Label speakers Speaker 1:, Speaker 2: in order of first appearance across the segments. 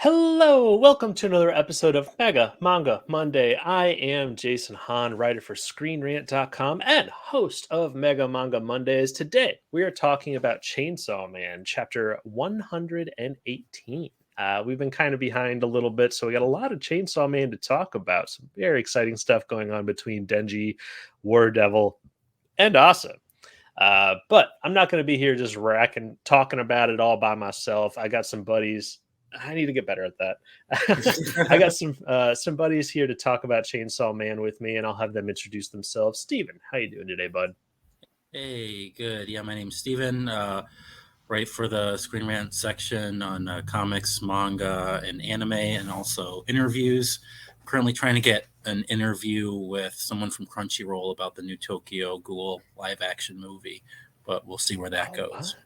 Speaker 1: Hello, welcome to another episode of Mega Manga Monday. I am Jason Hahn, writer for ScreenRant.com and host of Mega Manga Mondays. Today, we are talking about Chainsaw Man, chapter 118. We've been kind of behind a little bit, so we got a lot of Chainsaw Man to talk about. Some very exciting stuff going on between Denji, War Devil, and Asa. But I'm not going to be here just talking about it all by myself. I got some buddies. I need to get better at that. I got some buddies here to talk about Chainsaw Man with me, and I'll have them introduce themselves. Steven, how you doing today, bud?
Speaker 2: Hey, good. Yeah, my name's Steven. Write for the Screen Rant section on comics, manga, and anime, and also interviews. I'm currently trying to get an interview with someone from Crunchyroll about the new Tokyo Ghoul live-action movie, but we'll see where that goes.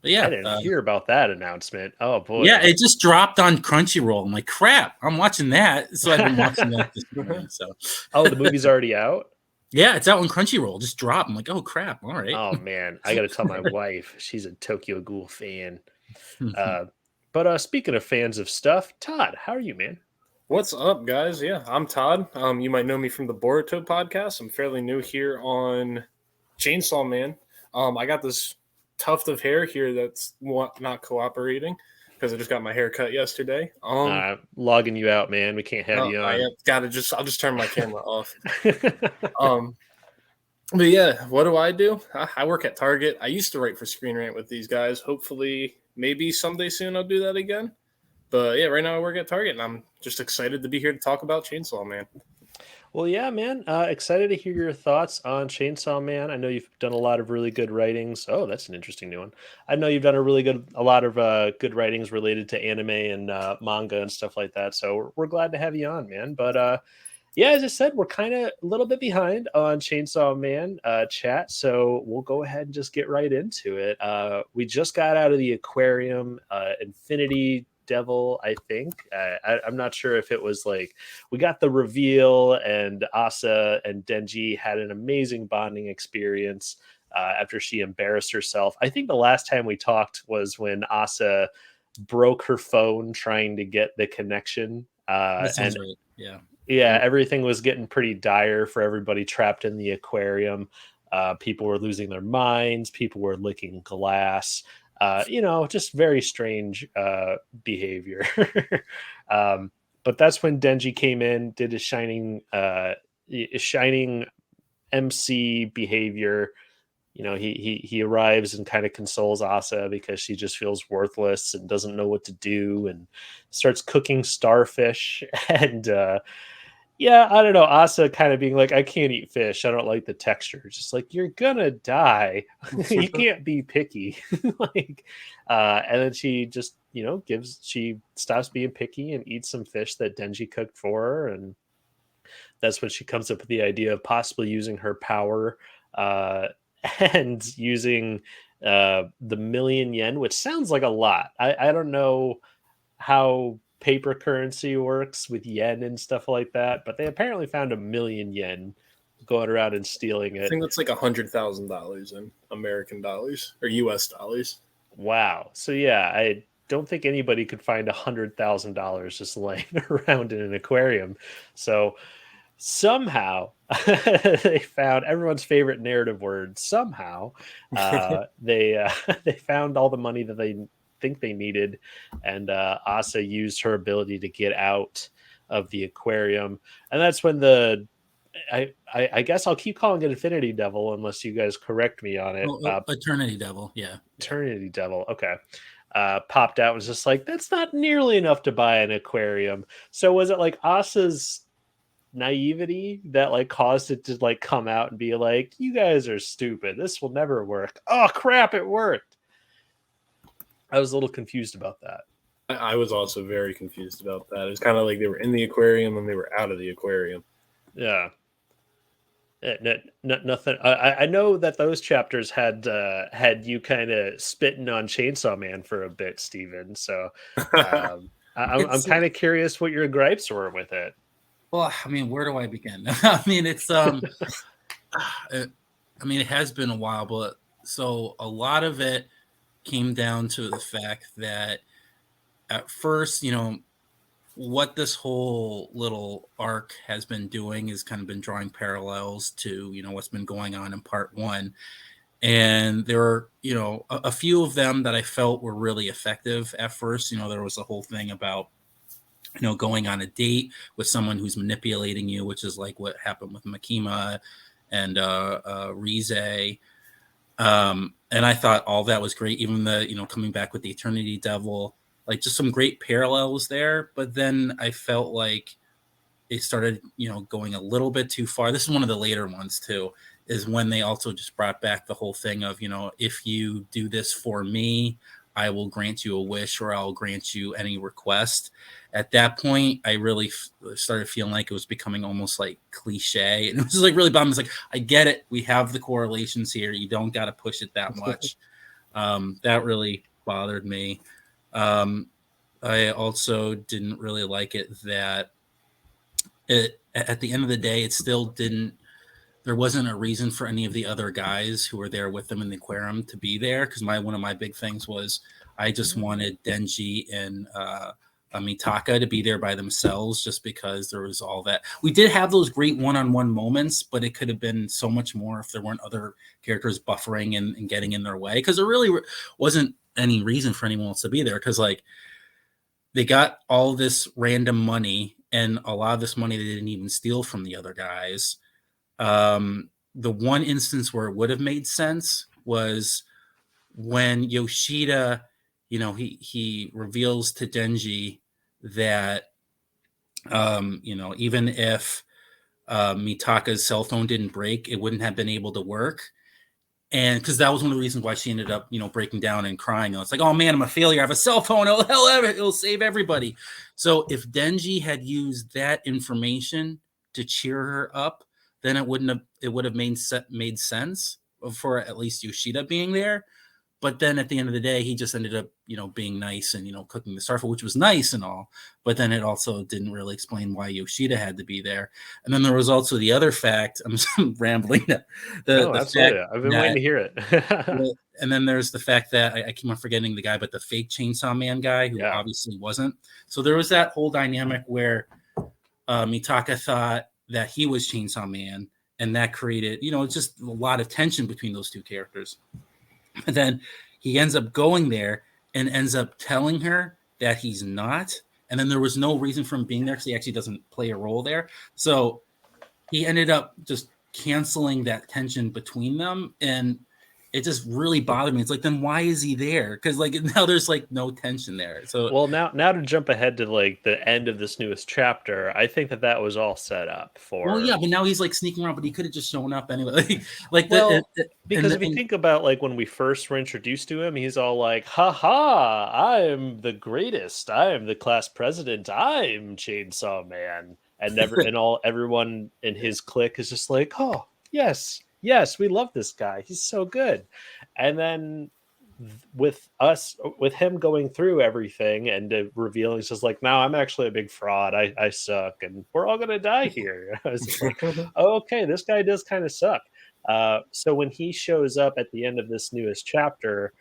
Speaker 2: But yeah,
Speaker 1: I didn't hear about that announcement. Oh boy.
Speaker 2: Yeah, it just dropped on Crunchyroll. I'm like, crap, I'm watching that. So I've been watching that this morning. So
Speaker 1: the movie's already out?
Speaker 2: Yeah, it's out on Crunchyroll. Just dropped. I'm like, oh crap. All right.
Speaker 1: Oh man, I gotta tell my wife. She's a Tokyo Ghoul fan. But speaking of fans of stuff, Todd, how are you, man?
Speaker 3: What's up, guys? Yeah, I'm Todd. You might know me from the Boruto podcast. I'm fairly new here on Chainsaw Man. I got this tuft of hair here that's not cooperating because I just got my hair cut yesterday.
Speaker 1: Logging you out, man. We can't have you on.
Speaker 3: I'll just turn my camera off. But yeah, what do? I work at Target. I used to write for Screen Rant with these guys. Hopefully, maybe someday soon I'll do that again. But yeah, right now I work at Target, and I'm just excited to be here to talk about Chainsaw Man.
Speaker 1: Well, yeah, man. Excited to hear your thoughts on Chainsaw Man. I know you've done a lot of really good writings. Oh, that's an interesting new one. I know you've done a lot of good writings related to anime and manga and stuff like that. So we're glad to have you on, man. But yeah, as I said, we're kind of a little bit behind on Chainsaw Man chat. So we'll go ahead and just get right into it. We just got out of the aquarium, Infinity Devil, I think. I'm not sure if it was like we got the reveal and Asa and Denji had an amazing bonding experience after she embarrassed herself. I think the last time we talked was when Asa broke her phone trying to get the connection.
Speaker 2: That sounds right.
Speaker 1: Yeah, everything was getting pretty dire for everybody trapped in the aquarium. People were losing their minds. People were licking glass. Just very strange behavior. But that's when Denji came in, did his shining MC behavior. He arrives and kind of consoles Asa because she just feels worthless and doesn't know what to do, and starts cooking starfish. And I don't know, Asa kind of being like, I can't eat fish. I don't like the texture. It's just like, you're gonna die. You can't be picky. And then she just, she stops being picky and eats some fish that Denji cooked for her. And that's when she comes up with the idea of possibly using her power and using the 1,000,000 yen, which sounds like a lot. I don't know how paper currency works with yen and stuff like that, but they apparently found 1,000,000 yen going around and stealing it.
Speaker 3: I think that's like $100,000 in American dollars or US dollars.
Speaker 1: Wow. So yeah, I don't think anybody could find $100,000 just laying around in an aquarium. So somehow they found everyone's favorite narrative word. Somehow they found all the money that they think they needed, and Asa used her ability to get out of the aquarium. And that's when I guess I'll keep calling it Infinity Devil unless you guys correct me on it.
Speaker 2: Eternity Devil, yeah.
Speaker 1: Eternity Devil, okay. Popped out and was just like, that's not nearly enough to buy an aquarium. So was it like Asa's naivety that like caused it to like come out and be like, you guys are stupid, this will never work? Oh crap, it worked. I was a little confused about that.
Speaker 3: I was also very confused about that. It was kind of like they were in the aquarium and they were out of the aquarium.
Speaker 1: Yeah. Nothing. I know that those chapters had you kind of spitting on Chainsaw Man for a bit, Steven. So I'm kind of curious what your gripes were with it.
Speaker 2: Well, I mean, where do I begin? I mean, it's it has been a while, but so a lot of it came down to the fact that at first, what this whole little arc has been doing is kind of been drawing parallels to, what's been going on in part one. And there are, a few of them that I felt were really effective at first. There was a whole thing about, going on a date with someone who's manipulating you, which is like what happened with Makima and Rize. And I thought all that was great. Even the, coming back with the Eternity Devil, like just some great parallels there. But then I felt like it started, going a little bit too far. This is one of the later ones too, is when they also just brought back the whole thing of, if you do this for me, I will grant you a wish, or I'll grant you any request. At that point, I really started feeling like it was becoming almost like cliche. And it was like really bummed. It's like, I get it. We have the correlations here. You don't got to push it that much. That really bothered me. I also didn't really like it that at the end of the day, it still didn't, there wasn't a reason for any of the other guys who were there with them in the aquarium to be there. Because one of my big things was I just wanted Denji and Mitaka to be there by themselves, just because there was all that. We did have those great one-on-one moments, but it could have been so much more if there weren't other characters buffering and getting in their way. Because there really wasn't any reason for anyone else to be there. Because like they got all this random money, and a lot of this money they didn't even steal from the other guys. The one instance where it would have made sense was when Yoshida, he reveals to Denji that, even if Mitaka's cell phone didn't break, it wouldn't have been able to work. And because that was one of the reasons why she ended up, breaking down and crying. It's like, oh man, I'm a failure. I have a cell phone. It'll save everybody. So if Denji had used that information to cheer her up, then it would have made sense for at least Yoshida being there. But then at the end of the day, he just ended up, being nice and, cooking the starfruit, which was nice and all. But then it also didn't really explain why Yoshida had to be there. And then there was also the other fact. I'm rambling.
Speaker 1: Absolutely. I've been waiting to hear it.
Speaker 2: And then there's the fact that I keep on forgetting the guy, but the fake Chainsaw Man guy, who obviously wasn't. So there was that whole dynamic where Mitaka thought that he was Chainsaw Man, and that created, just a lot of tension between those two characters. But then he ends up going there and ends up telling her that he's not. And then there was no reason for him being there because he actually doesn't play a role there. So he ended up just canceling that tension between them. And it just really bothered me. It's like, then why is he there? Because like now there's like no tension there. So
Speaker 1: well, now to jump ahead to like the end of this newest chapter, I think that was all set up for.
Speaker 2: Well, yeah, but now he's like sneaking around, but he could have just shown up anyway.
Speaker 1: Because if you think about like when we first were introduced to him, he's all like, "Ha ha! I'm the greatest. I'm the class president. I'm Chainsaw Man," and everyone in his clique is just like, "Oh yes." Yes, we love this guy. He's so good. And then with him going through everything and revealing, it's just like, no, I'm actually a big fraud. I suck, and we're all gonna die here. I was like, oh, okay, this guy does kind of suck. So when he shows up at the end of this newest chapter,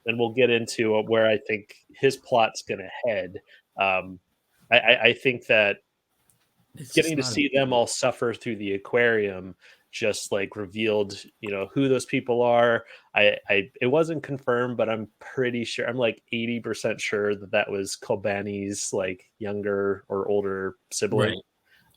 Speaker 1: and we'll get into where I think his plot's gonna head. I think that getting to see them all suffer through the aquarium just like revealed, who those people are. It wasn't confirmed, but I'm pretty sure, I'm like 80% sure that was Kobani's like younger or older sibling.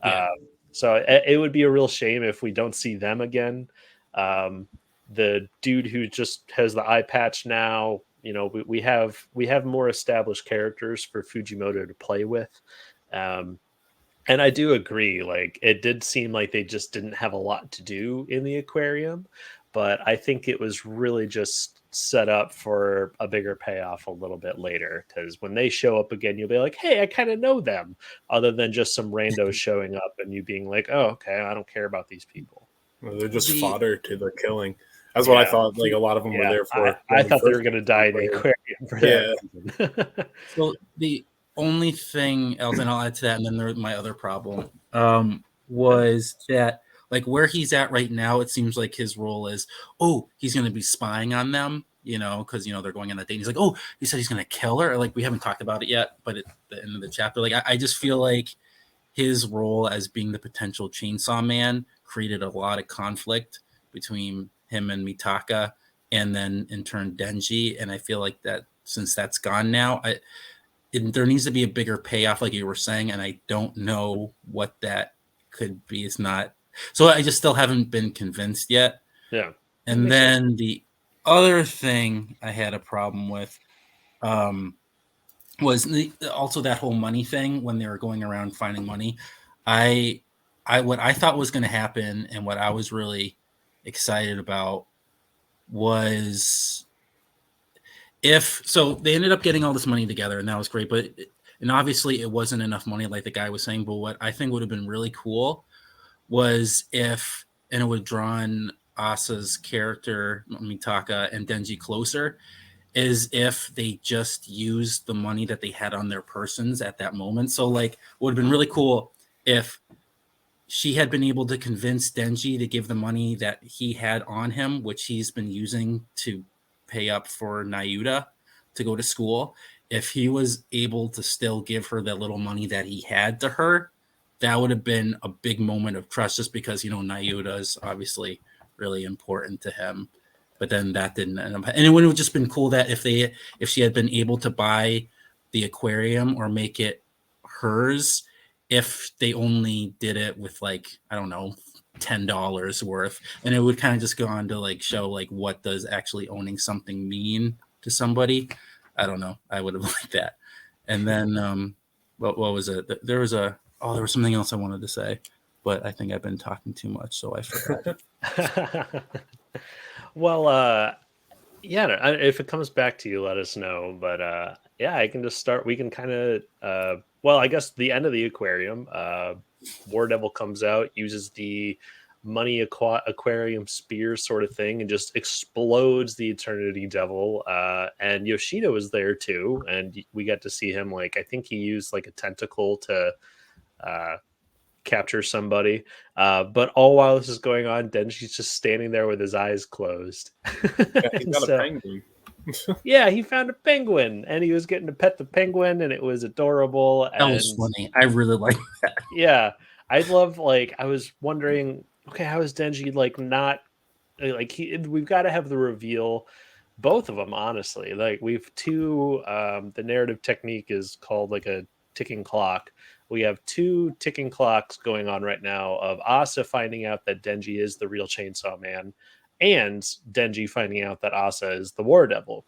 Speaker 1: Right. Yeah. So it would be a real shame if we don't see them again. The dude who just has the eye patch now, we have more established characters for Fujimoto to play with. And I do agree, like it did seem like they just didn't have a lot to do in the aquarium, but I think it was really just set up for a bigger payoff a little bit later, because when they show up again, you'll be like, hey, I kind of know them, other than just some randos showing up and you being like, oh, okay, I don't care about these people.
Speaker 3: Well, they're just fodder to their killing. That's what I thought. Like a lot of them were there for.
Speaker 1: I thought they were going to die in the aquarium for that.
Speaker 2: So the only thing else, and I'll add to that, and then there's my other problem, was that like where he's at right now, it seems like his role is, he's going to be spying on them, because they're going on a date. He's like, oh, he said he's gonna kill her. Like, we haven't talked about it yet, but at the end of the chapter, like I just feel like his role as being the potential Chainsaw Man created a lot of conflict between him and Mitaka, and then in turn Denji. And I feel like that since that's gone now, there needs to be a bigger payoff, like you were saying, and I don't know what that could be. It's not. So I just still haven't been convinced yet.
Speaker 1: Yeah.
Speaker 2: And then the other thing I had a problem with was also that whole money thing when they were going around finding money. What I thought was going to happen and what I was really excited about was so they ended up getting all this money together and that was great, and obviously it wasn't enough money like the guy was saying, but what I think would have been really cool was if, and it would have drawn Asa's character, Mitaka, and Denji closer, is if they just used the money that they had on their persons at that moment. So like, it would have been really cool if she had been able to convince Denji to give the money that he had on him, which he's been using to pay up for Nayuta to go to school. If he was able to still give her the little money that he had to her, that would have been a big moment of trust, just because, Nayuta is obviously really important to him. But then that didn't end up, and it would have just been cool that if she had been able to buy the aquarium or make it hers, if they only did it with like, I don't know, $10 worth, and it would kind of just go on to like show like what does actually owning something mean to somebody. I don't know. I would have liked that. And then what was it? There was something else I wanted to say, but I think I've been talking too much, so I forgot.
Speaker 1: Well, if it comes back to you, let us know. But I can just start. We can kind of, I guess the end of the aquarium, War Devil comes out, uses the money aquarium spear sort of thing, and just explodes the Eternity Devil. And Yoshida was there too, and we got to see him. Like, I think he used like a tentacle to capture somebody, but all while this is going on, Denji's just standing there with his eyes closed.
Speaker 3: He got a penguin.
Speaker 1: Yeah, he found a penguin, and he was getting to pet the penguin, and it was adorable.
Speaker 2: That was funny. I really like that.
Speaker 1: Yeah, I was wondering, okay, how is Denji like not like we've got to have the reveal, both of them, honestly. Like, we've the narrative technique is called like a ticking clock. We have 2 ticking clocks going on right now of Asa finding out that Denji is the real Chainsaw Man, and Denji finding out that Asa is the War Devil.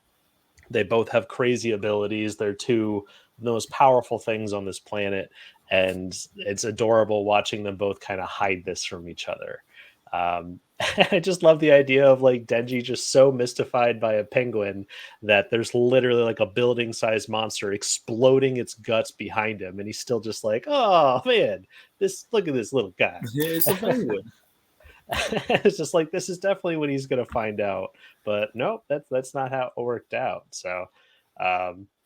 Speaker 1: They both have crazy abilities. They're 2 of the most powerful things on this planet, and it's adorable watching them both kind of hide this from each other. I just love the idea of like Denji just so mystified by a penguin that there's literally like a building-sized monster exploding its guts behind him, and he's still just like, oh man, look at this little guy.
Speaker 3: It's a penguin.
Speaker 1: It's just like, this is definitely what he's gonna find out, but nope, that's not how it worked out. So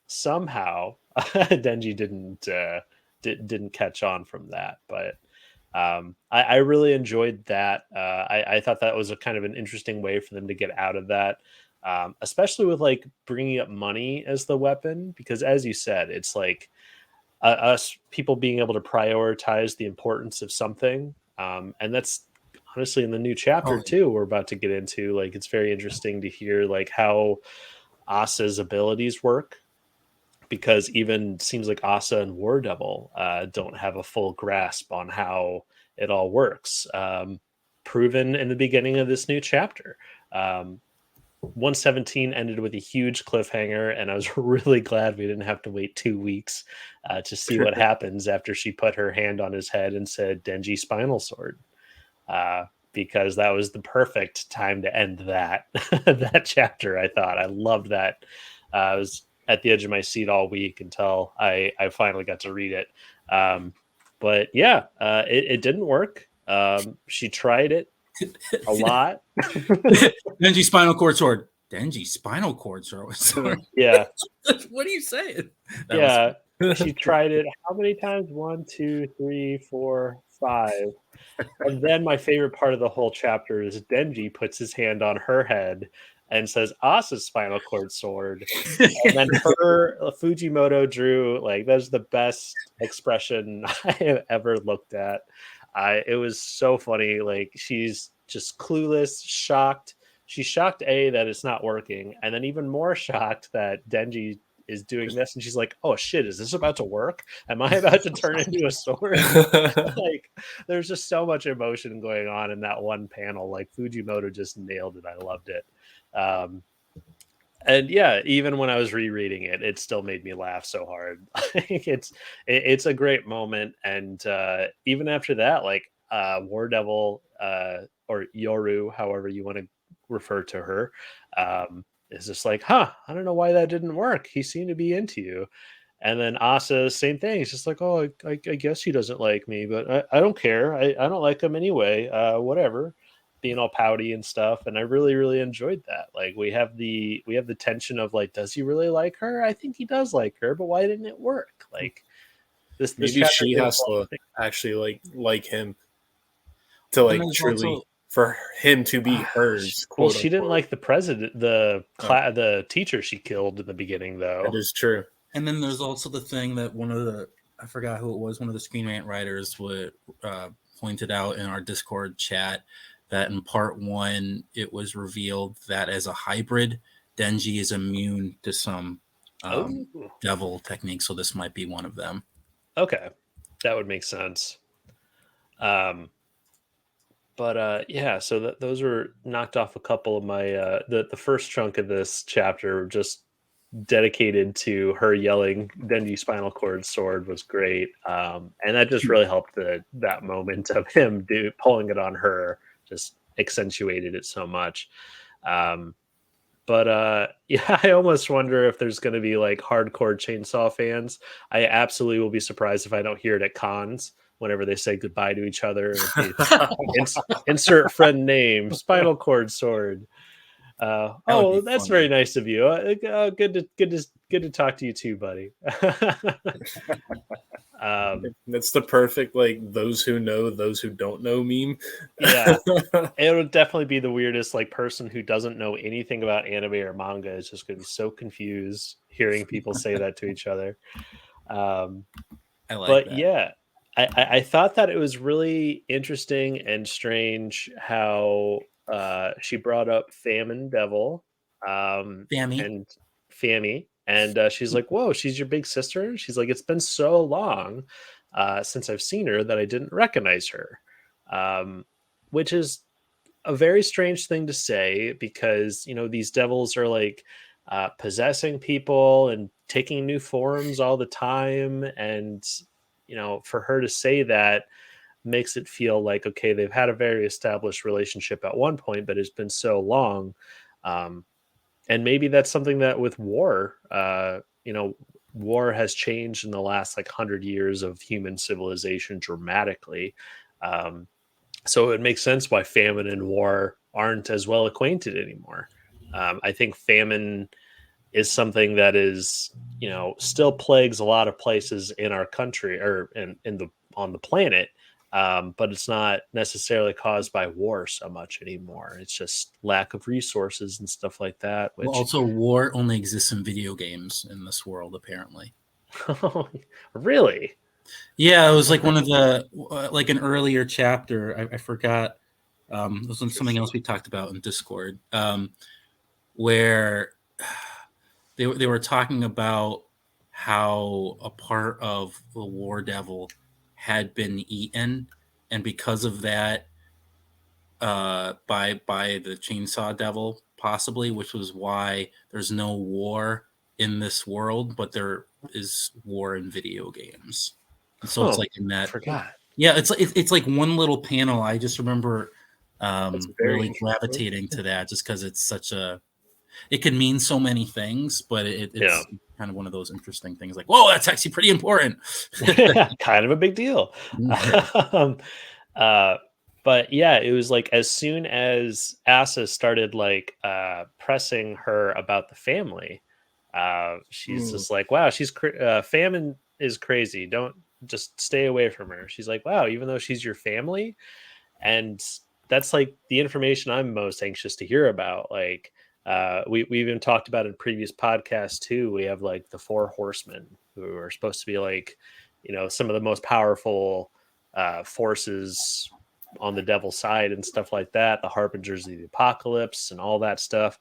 Speaker 1: somehow Denji didn't catch on from that, but I really enjoyed that. I thought that was a kind of an interesting way for them to get out of that, especially with like bringing up money as the weapon, because as you said, it's like us people being able to prioritize the importance of something, and that's honestly in the new chapter too we're about to get into. Like, it's very interesting to hear like how Asa's abilities work, because even seems like Asa and War Devil don't have a full grasp on how it all works. Proven in the beginning of this new chapter. 117 ended with a huge cliffhanger, and I was really glad we didn't have to wait 2 weeks to see what happens after she put her hand on his head and said Denji Spinal Sword. Because that was the perfect time to end that that chapter. I thought I loved that. I was at the edge of my seat all week until I finally got to read it. But yeah, it didn't work. She tried it a lot.
Speaker 2: Denji Spinal Cord Sword. Denji Spinal Cord Sword.
Speaker 1: Yeah.
Speaker 2: What are you saying?
Speaker 1: She tried it how many times? 1, 2, 3, 4, 5. And then my favorite part of the whole chapter is Denji puts his hand on her head and says Asa's spinal cord sword. And then her Fujimoto drew, like, that's the best expression I have ever looked at. It was so funny. Like, she's just clueless, shocked. She's shocked that it's not working, and then even more shocked that Denji is doing this, and she's like, "Oh shit, is this about to work? Am I about to turn into a sword?" Like, there's just so much emotion going on in that one panel. Like, Fujimoto just nailed it. I loved it. And yeah, even when I was rereading it, it still made me laugh so hard. It's a great moment, and even after that, like, War Devil, or Yoru, however you want to refer to her, is just like, I don't know why that didn't work. He seemed to be into you. And then Asa, same thing. He's just like, oh, I guess he doesn't like me, but I don't care. I don't like him anyway. Whatever. Being all pouty and stuff. And I really, really enjoyed that. Like, we have the tension of, like, does he really like her? I think he does like her, but why didn't it work? Like, this
Speaker 3: maybe she has to actually like him to, like, truly also, for him to be hers.
Speaker 1: Well, she didn't like the president, the teacher she killed in the beginning, though.
Speaker 3: That is true.
Speaker 2: And then there's also the thing that I forgot who it was, one of the Screen Rant writers pointed out in our Discord chat, that in part 1, it was revealed that as a hybrid, Denji is immune to some devil technique. So this might be one of them.
Speaker 1: Okay. That would make sense. But yeah, so those were knocked off a couple of my the first chunk of this chapter, just dedicated to her yelling Denji spinal cord sword, was great, and that just really helped that moment of him pulling it on her, just accentuated it so much. But yeah, I almost wonder if there's going to be, like, hardcore Chainsaw fans. I absolutely will be surprised if I don't hear it at cons whenever they say goodbye to each other. Insert friend name, spinal cord sword. Oh, that's very nice of you. Good to talk to you too, buddy.
Speaker 3: That's the perfect, like, those who know, those who don't know meme.
Speaker 1: Yeah, it would definitely be the weirdest, like, person who doesn't know anything about anime or manga is just going to be so confused hearing people say that to each other.
Speaker 2: I like
Speaker 1: but
Speaker 2: that.
Speaker 1: Yeah, I thought that it was really interesting and strange how she brought up Famine Devil, and Fammy, and she's like, "Whoa, she's your big sister?" She's like, "It's been so long since I've seen her that I didn't recognize her," which is a very strange thing to say, because, you know, these devils are, like, possessing people and taking new forms all the time, and, you know, for her to say that makes it feel like, okay, they've had a very established relationship at one point, but it's been so long. And maybe that's something that with war, you know, war has changed in the last, like, 100 years of human civilization dramatically. So it would make sense why famine and war aren't as well acquainted anymore. I think famine is something that is, you know, still plagues a lot of places in our country, or on the planet, but it's not necessarily caused by war so much anymore. It's just lack of resources and stuff like that. Which
Speaker 2: also, war only exists in video games in this world, apparently.
Speaker 1: Really?
Speaker 2: Yeah, it was like one of the like an earlier chapter. I forgot. It was something else we talked about in Discord, where they were talking about how a part of the War Devil had been eaten, and because of that, by the Chainsaw Devil, possibly, which was why there's no war in this world, but there is war in video games. And so it's like in that.
Speaker 1: Forgot.
Speaker 2: Yeah, it's like one little panel. I just remember really gravitating to that, just because it's such a. It can mean so many things, but it's kind of one of those interesting things. Like, whoa, that's actually pretty important.
Speaker 1: Kind of a big deal. But yeah, it was like, as soon as Asa started, like, pressing her about the family, she's just like, wow, she's famine is crazy. Don't just stay away from her. She's like, wow, even though she's your family. And that's, like, the information I'm most anxious to hear about. Like, we even talked about in previous podcasts too. We have like the four horsemen who are supposed to be like, some of the most powerful forces on the devil's side and stuff like that. The harbingers of the apocalypse and all that stuff.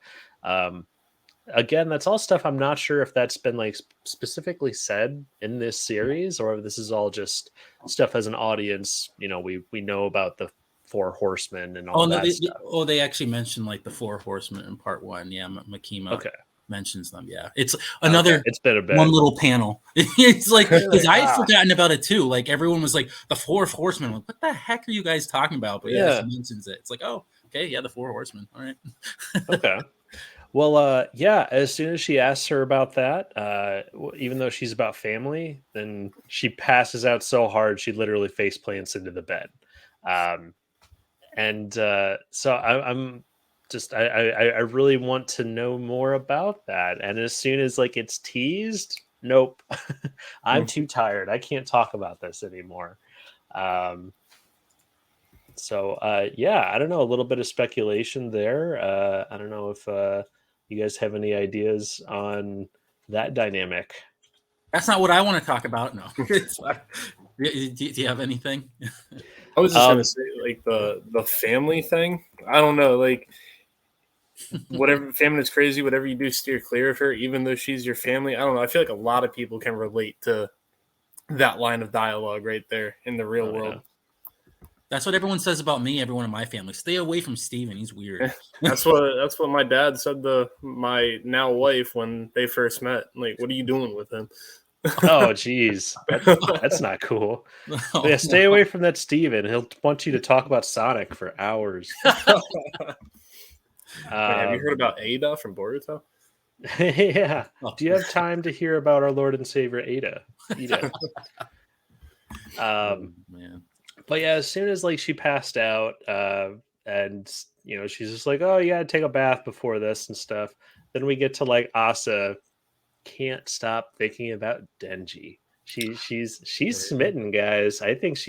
Speaker 1: Again, that's all stuff I'm not sure if that's been like specifically said in this series, or if this is all just stuff as an audience. We know about the four horsemen and all that stuff.
Speaker 2: They actually mentioned like the four horsemen in part 1. Yeah, Makima mentions them. Yeah, it's another. It's been a bit. One little panel. It's like because I had forgotten about it too. Like everyone was like the four horsemen. Like, what the heck are you guys talking about? But yeah, he mentions it. It's like, oh, okay, yeah, the four horsemen. All right.
Speaker 1: Okay. Well, as soon as she asks her about that, even though she's about family, then she passes out so hard she literally face plants into the bed. So I'm just I really want to know more about that. And as soon as like it's teased, nope, I'm too tired. I can't talk about this anymore. I don't know, a little bit of speculation there. I don't know if you guys have any ideas on that dynamic.
Speaker 2: That's not what I want to talk about. No. Do you have anything?
Speaker 3: I was just going to say, like, the family thing. I don't know. Like, whatever, family is crazy. Whatever you do, steer clear of her, even though she's your family. I don't know. I feel like a lot of people can relate to that line of dialogue right there in the real world.
Speaker 2: Yeah. That's what everyone says about me, everyone in my family. Stay away from Steven. He's weird.
Speaker 3: That's what my dad said to my now wife when they first met. Like, what are you doing with him?
Speaker 1: Oh, geez. That's not cool. Stay away from that Steven. He'll want you to talk about Sonic for hours.
Speaker 3: Wait, have you heard about Ada from Boruto?
Speaker 1: Yeah. Do you have time to hear about our Lord and Savior Ada? Man. But yeah, as soon as like she passed out, and she's just like, oh, you gotta take a bath before this and stuff. Then we get to like Asa can't stop thinking about Denji. She's smitten, guys. I think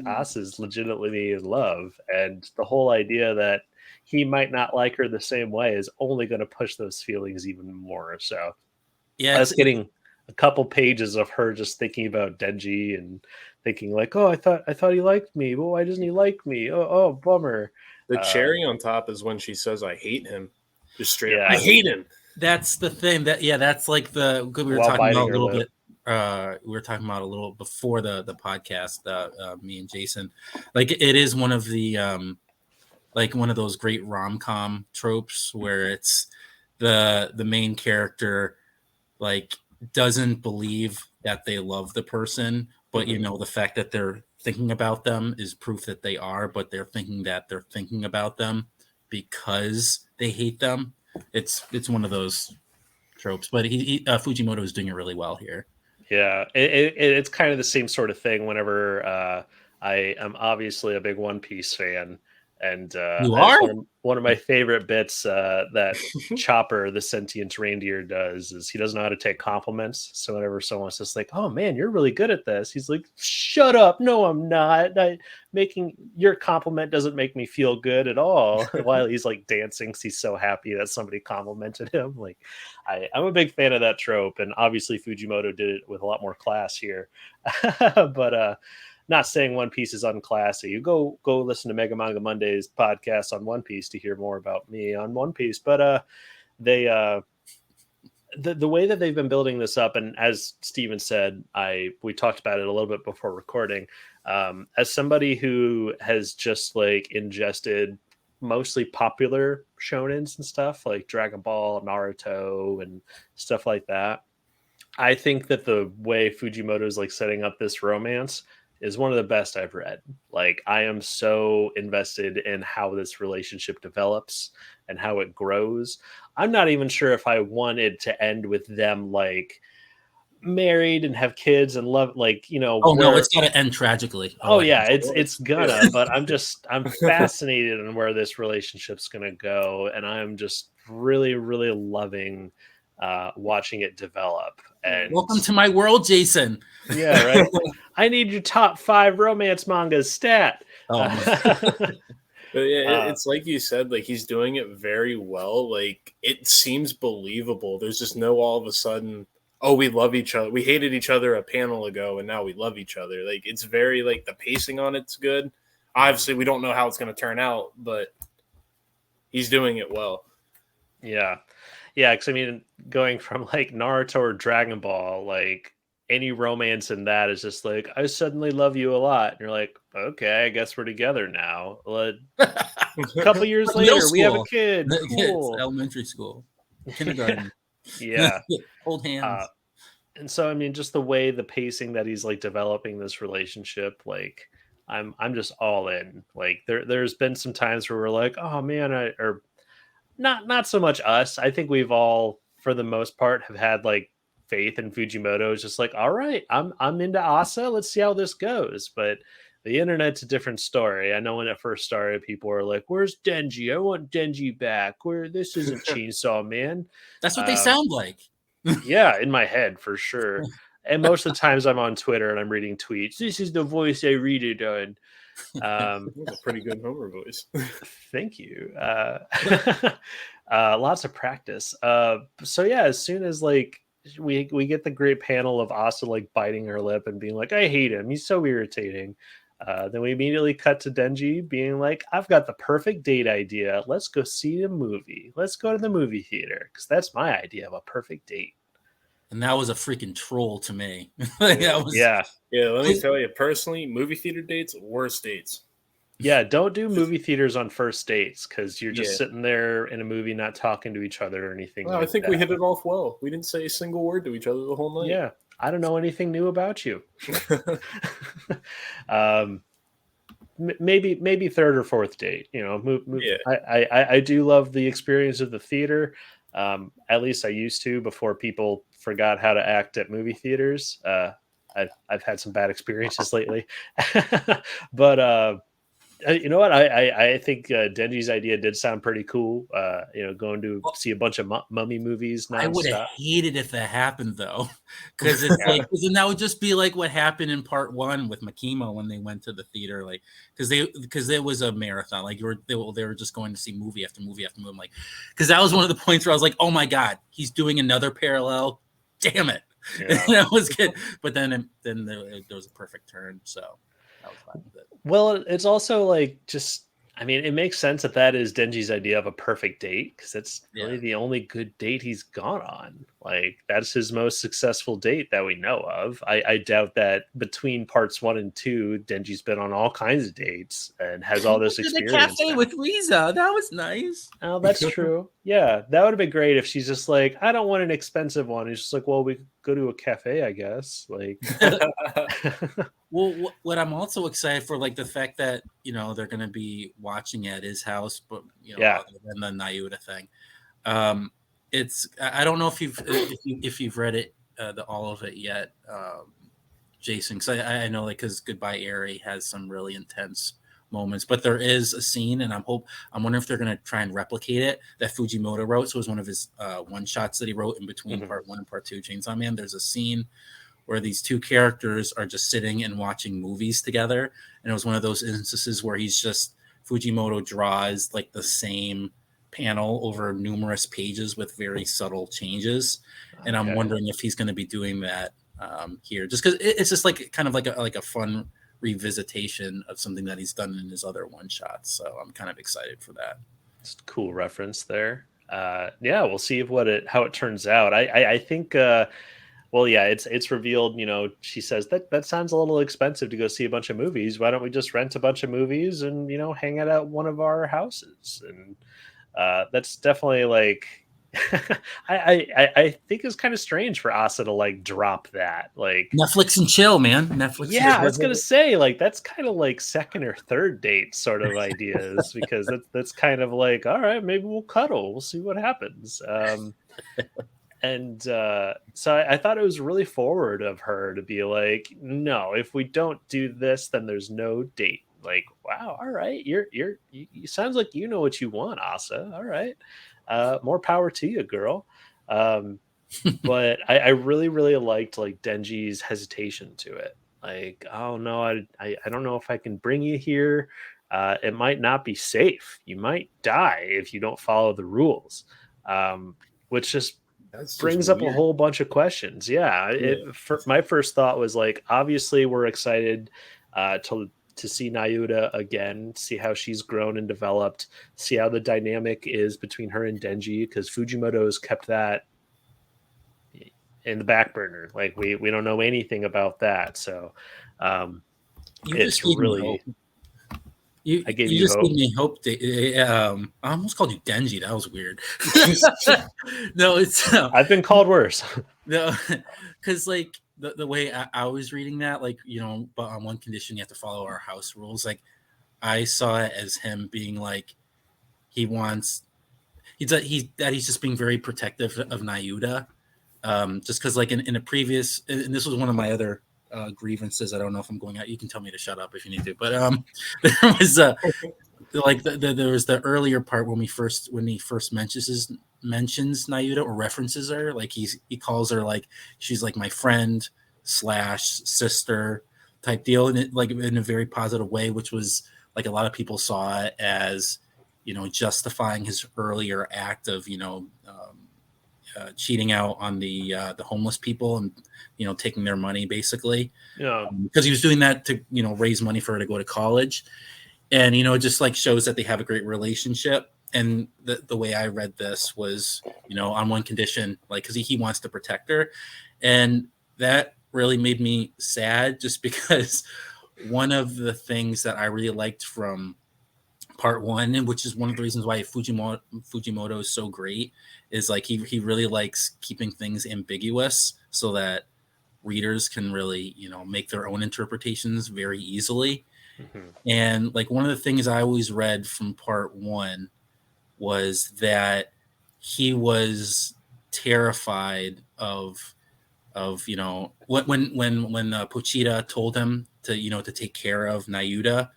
Speaker 1: Asa's legitimately in love, and the whole idea that he might not like her the same way is only going to push those feelings even more. So yeah, us getting a couple pages of her just thinking about Denji and thinking like, oh, I thought he liked me. Well, why doesn't he like me? Oh, bummer.
Speaker 3: The cherry on top is when she says, I hate him. Just straight up, I hate him.
Speaker 2: That's the thing that's like we were talking about a little bit. We were talking about a little before the podcast, me and Jason. Like it is one of the like one of those great rom-com tropes where it's the main character like doesn't believe that they love the person, but the fact that they're thinking about them is proof that they are, but they're thinking that they're thinking about them because they hate them. It's one of those tropes, but Fujimoto is doing it really well here.
Speaker 1: Yeah, it's kind of the same sort of thing whenever I am obviously a big One Piece fan. And
Speaker 2: you are?
Speaker 1: One of my favorite bits that Chopper, the sentient reindeer, does is he doesn't know how to take compliments. So whenever someone's just like, oh man, you're really good at this, he's like, shut up. No, I'm not. Making your compliment doesn't make me feel good at all. While he's like dancing because he's so happy that somebody complimented him. Like I'm a big fan of that trope. And obviously Fujimoto did it with a lot more class here. But not saying One Piece is unclassy. You go listen to Mega Manga Mondays podcast on One Piece to hear more about me on One Piece. But the way that they've been building this up, and as Steven said, we talked about it a little bit before recording. As somebody who has just like ingested mostly popular shonens and stuff like Dragon Ball, Naruto, and stuff like that, I think that the way Fujimoto is like setting up this romance is one of the best I've read. Like I am so invested in how this relationship develops and how it grows. I'm not even sure if I wanted to end with them like married and have kids and love, like,
Speaker 2: Oh no, it's gotta end tragically.
Speaker 1: It's gonna, but I'm fascinated in where this relationship's gonna go, and I'm just really, really loving watching it develop. And
Speaker 2: welcome to my world, Jason.
Speaker 1: Yeah, right. I need your top 5 romance mangas stat.
Speaker 3: But yeah, it's like you said, like he's doing it very well. Like it seems believable. There's just no all of a sudden, oh, we love each other. We hated each other a panel ago, and now we love each other. Like it's very like the pacing on it's good. Obviously, we don't know how it's going to turn out, but he's doing it well.
Speaker 1: Yeah, because I mean, going from like Naruto or Dragon Ball, like any romance in that is just like I suddenly love you a lot, and you're like, okay, I guess we're together now. A couple years later, we have a kid. Cool.
Speaker 2: It's elementary school, kindergarten.
Speaker 1: Yeah.
Speaker 2: Hold hands.
Speaker 1: And so I mean, just the way the pacing that he's like developing this relationship, like I'm just all in. Like there's been some times where we're like, oh man, or not so much us. I think we've all, for the most part, have had like faith in Fujimoto. It's just like, all right, I'm into Asa. Let's see how this goes. But the internet's a different story. I know when it first started, people were like, "Where's Denji? I want Denji back. Where this isn't Chainsaw Man."
Speaker 2: That's what they sound like.
Speaker 1: Yeah, in my head for sure. And most of the times I'm on Twitter and I'm reading tweets. This is the voice I read it on.
Speaker 3: That's a pretty good Homer voice.
Speaker 1: Thank you. Lots of practice. So yeah, as soon as like we get the great panel of Asa like biting her lip and being like, I hate him, he's so irritating. Then we immediately cut to Denji being like, I've got the perfect date idea. Let's go see a movie. Let's go to the movie theater, because that's my idea of a perfect date.
Speaker 2: And that was a freaking troll to me.
Speaker 1: Yeah.
Speaker 3: Let me tell you personally, movie theater dates, worst dates.
Speaker 1: Yeah, don't do movie theaters on first dates, because you're just sitting there in a movie not talking to each other or anything.
Speaker 3: Well,
Speaker 1: like
Speaker 3: I think
Speaker 1: that.
Speaker 3: We hit it off well. We didn't say a single word to each other the whole night.
Speaker 1: Yeah, I don't know anything new about you. Maybe third or fourth date. You know, I do love the experience of the theater. At least I used to, before people forgot how to act at movie theaters. I've had some bad experiences lately, but you know what? I think Denji's idea did sound pretty cool. Going to see a bunch of mummy movies.
Speaker 2: I would have hated if that happened though, because it's like, then that would just be like what happened in part 1 with Makima when they went to the theater, like because it was a marathon. Like they were just going to see movie after movie after movie. I'm like, because that was one of the points where I was like, oh my god, he's doing another parallel. Damn it, that was good. But then there was a perfect turn, so I was fine with it.
Speaker 1: Well, it's also like I mean, it makes sense that is Denji's idea of a perfect date, because it's really the only good date he's gone on. Like, that's his most successful date that we know of. I doubt that between parts 1 and 2, Denji's been on all kinds of dates and has all this experience.
Speaker 2: The cafe with Riza, that was nice.
Speaker 1: Oh, that's true. Yeah, that would have been great if she's just like, I don't want an expensive one. He's just like, well, we could go to a cafe, I guess. Like,
Speaker 2: well, what I'm also excited for, like the fact that they're going to be watching at his house, but other than the Nayuta thing, I don't know if you've read it, all of it yet, Jason, because I know because Goodbye Eri has some really intense moments, but there is a scene, and I'm wondering if they're going to try and replicate it, that Fujimoto wrote. So it was one of his one shots that he wrote in between part 1 and part 2 Chainsaw Man. There's a scene where these two characters are just sitting and watching movies together, and it was one of those instances where Fujimoto draws like the same panel over numerous pages with very subtle changes, and I'm wondering if he's going to be doing that here, just because it's just like kind of like a fun revisitation of something that he's done in his other one shots. So I'm kind of excited for that.
Speaker 1: It's a cool reference there. We'll see how it turns out. I think it's revealed, she says that sounds a little expensive to go see a bunch of movies. Why don't we just rent a bunch of movies and hang out at one of our houses? And that's definitely like I think it's kind of strange for Asa to like drop that, like
Speaker 2: Netflix and chill, man. Netflix.
Speaker 1: Yeah, I was gonna say, like, that's kind of like second or third date sort of ideas, because that's kind of like, all right, maybe we'll cuddle, we'll see what happens. So I thought it was really forward of her to be like, no, if we don't do this, then there's no date. Like, wow, all right, you sounds like you know what you want, Asa. All right. More power to you, girl. But I really, really liked like Denji's hesitation to it. Like, oh no, I don't know if I can bring you here. it might not be safe. You might die if you don't follow the rules, which just brings up a whole bunch of questions. My first thought was like, obviously we're excited to see Nayuta again, see how she's grown and developed, see how the dynamic is between her and Denji, because Fujimoto's kept that in the back burner. Like we don't know anything about that. So it's really...
Speaker 2: You just gave me hope. I almost called you Denji. That was weird. No, it's
Speaker 1: I've been called worse.
Speaker 2: No, because like the way I was reading that, like, you know, but on one condition, you have to follow our house rules. Like I saw it as him being like he's just being very protective of Nayuta, just because like in a previous, and this was one of my other grievances. I don't know if I'm going out. You can tell me to shut up if you need to. But there was there was the earlier part when he first mentions Nayuta or references her. Like he calls her like she's like my friend / sister type deal, and it like in a very positive way, which was like a lot of people saw it as, you know, justifying his earlier act of, you know, cheating out on the homeless people and, you know, taking their money basically.
Speaker 1: Yeah.
Speaker 2: Because he was doing that to, you know, raise money for her to go to college. And, you know, it just like shows that they have a great relationship. And the way I read this was, you know, on one condition, like, because he wants to protect her. And that really made me sad, just because one of the things that I really liked from part one, and which is one of the reasons why Fujimoto is so great, is like he really likes keeping things ambiguous so that readers can really, you know, make their own interpretations very easily. Mm-hmm. And like one of the things I always read from part one was that he was terrified of you know, when Pochita told him to, you know, to take care of Nayuta.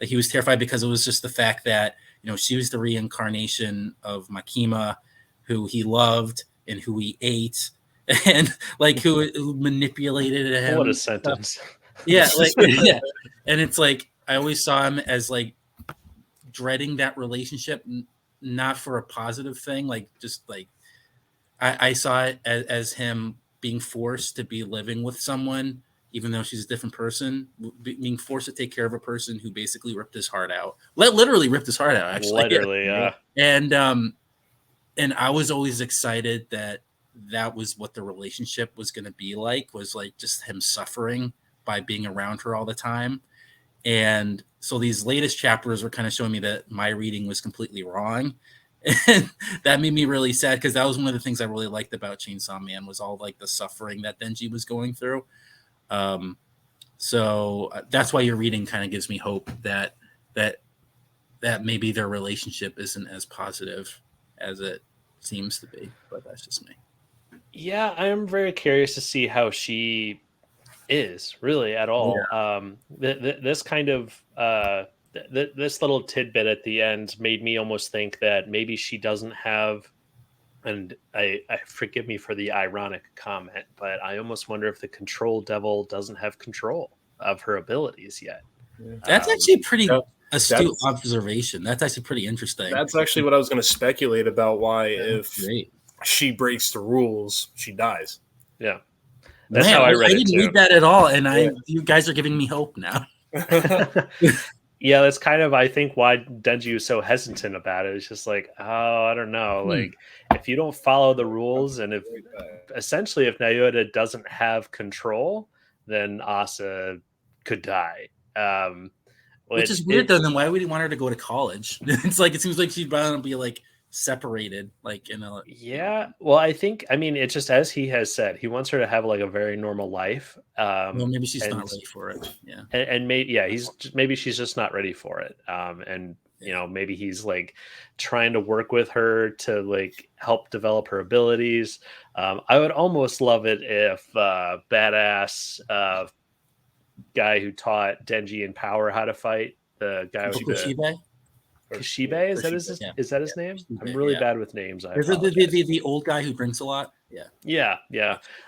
Speaker 2: He was terrified because it was just the fact that, you know, she was the reincarnation of Makima, who he loved and who he ate, and like who manipulated him.
Speaker 1: What a sentence!
Speaker 2: Yeah, like yeah, and it's like I always saw him as like dreading that relationship, not for a positive thing. Like just like I saw it as him being forced to be living with someone, even though she's a different person, being forced to take care of a person who basically ripped his heart out. Literally ripped his heart out, actually.
Speaker 1: Literally, yeah.
Speaker 2: And I was always excited that was what the relationship was going to be like, was like just him suffering by being around her all the time. And so these latest chapters were kind of showing me that my reading was completely wrong. And that made me really sad, because that was one of the things I really liked about Chainsaw Man, was all like the suffering that Denji was going through. So that's why your reading kind of gives me hope that maybe their relationship isn't as positive as it seems to be, but that's just me.
Speaker 1: Yeah, I am very curious to see how she is really at all. Yeah. This kind of this little tidbit at the end made me almost think that maybe she doesn't have, and I forgive me for the ironic comment, but I almost wonder if the control devil doesn't have control of her abilities yet.
Speaker 2: That's actually pretty astute observation. That's actually pretty interesting.
Speaker 3: That's actually what I was going to speculate about, why if she breaks the rules, she dies.
Speaker 1: Yeah. That's how I read it too.
Speaker 2: I didn't read that at all, and you guys are giving me hope now.
Speaker 1: Yeah, that's kind of, I think, why Denji was so hesitant about it. It's just like, oh, I don't know. Like, if you don't follow the rules, and if Nayuta doesn't have control, then Asa could die.
Speaker 2: Which is weird, though. Then why would he want her to go to college? It's like, it seems like she'd want to be like separated, like in a...
Speaker 1: Yeah, well, it's just, as he has said, he wants her to have like a very normal life.
Speaker 2: Well, maybe she's not ready for it. Yeah,
Speaker 1: and maybe she's just not ready for it. And you know, maybe he's like trying to work with her to like help develop her abilities. I would almost love it if badass guy who taught Denji and Power how to fight, the guy with Kishibe, is that his name? I'm really bad with names.
Speaker 2: The old guy who drinks a lot.
Speaker 1: Yeah.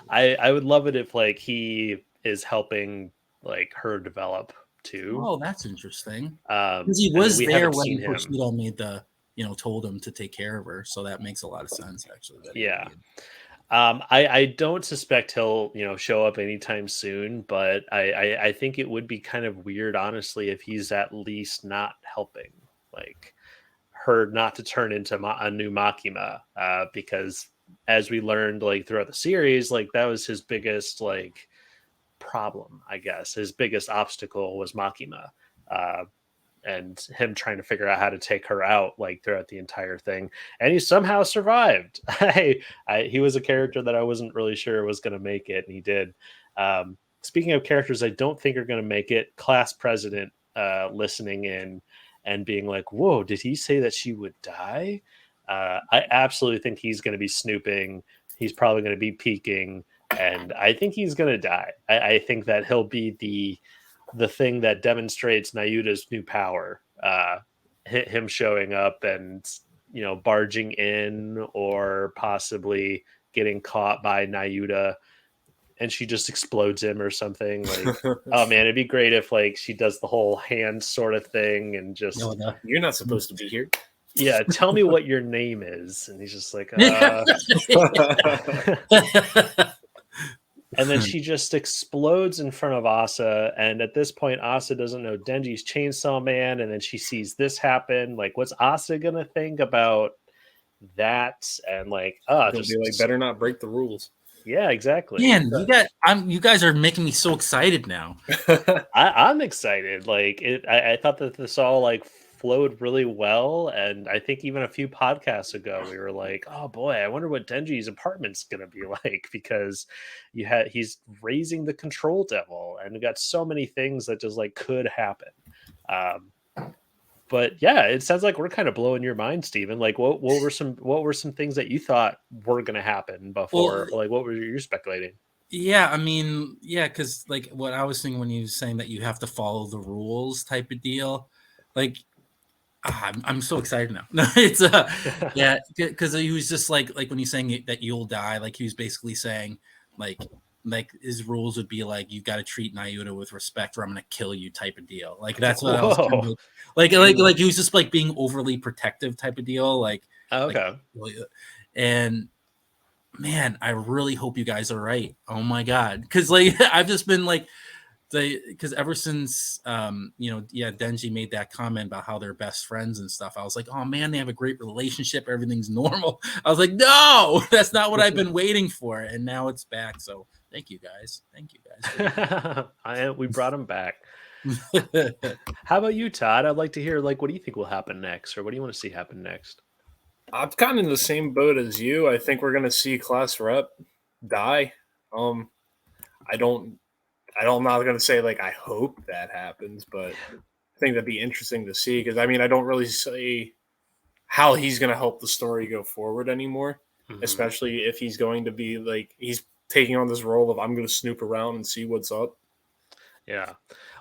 Speaker 1: I would love it if like he is helping like her develop too.
Speaker 2: Oh, that's interesting.
Speaker 1: Um,
Speaker 2: Because he
Speaker 1: I mean,
Speaker 2: was
Speaker 1: we
Speaker 2: there
Speaker 1: haven't
Speaker 2: when
Speaker 1: seen him.
Speaker 2: Bushido made the, told him to take care of her. So that makes a lot of sense, actually. That he would
Speaker 1: Yeah.
Speaker 2: be in-
Speaker 1: I don't suspect he'll show up anytime soon, but I think it would be kind of weird, honestly, if he's at least not helping, like her not to turn into a new Makima, because as we learned like throughout the series, like that was his biggest like problem, I guess. His biggest obstacle was Makima. Uh, and him trying to figure out how to take her out like throughout the entire thing, and he somehow survived. He was a character that I wasn't really sure was going to make it, and he did. Speaking of characters I don't think are going to make it, class president listening in and being like, whoa, did he say that she would die? I absolutely think he's going to be snooping. He's probably going to be peeking, and I think he's going to die. I think that he'll be the thing that demonstrates Nayuta's new power, him showing up and barging in, or possibly getting caught by Nayuta and she just explodes him or something. Like, oh man, it'd be great if like she does the whole hand sort of thing and just
Speaker 3: You're not supposed to be here.
Speaker 1: Yeah, tell me what your name is, and he's just like and then she just explodes in front of Asa. And at this point, Asa doesn't know Denji's Chainsaw Man. And then she sees this happen. Like, what's Asa going to think about that? And like,
Speaker 3: Just be like, better not break the rules.
Speaker 1: Yeah, exactly.
Speaker 2: Man, you guys are making me so excited now.
Speaker 1: I'm excited. Like I thought that this all like flowed really well, and I think even a few podcasts ago we were like, oh boy, I wonder what Denji's apartment's gonna be like, because he's raising the control devil, and we got so many things that just like could happen. But yeah, it sounds like we're kind of blowing your mind, Steven. Like what were some things that you thought were gonna happen before? Like what were you speculating?
Speaker 2: Yeah, I mean, yeah, because like what I was thinking when you were saying that you have to follow the rules type of deal, like I'm so excited now. No, it's yeah, because he was just like when he's saying that you'll die, like he was basically saying like his rules would be like you got to treat Nayuta with respect, or I'm gonna kill you type of deal. Like that's what I was kind of like he was just like being overly protective type of deal. Like
Speaker 1: okay,
Speaker 2: and man, I really hope you guys are right. Oh my god, because like I've just been like. Because ever since Denji made that comment about how they're best friends and stuff, I was like, oh man, they have a great relationship, everything's normal. I was like, no, that's not what I've been waiting for, and now it's back. So thank you guys.
Speaker 1: We brought him back. How about you, Todd? I'd like to hear like what do you think will happen next, or what do you want to see happen next?
Speaker 3: I'm kind of in the same boat as you. I think we're gonna see class rep die. I'm not going to say like I hope that happens, but I think that'd be interesting to see, because I mean I don't really see how he's going to help the story go forward anymore, especially if he's going to be like he's taking on this role of I'm going to snoop around and see what's up.
Speaker 1: Yeah.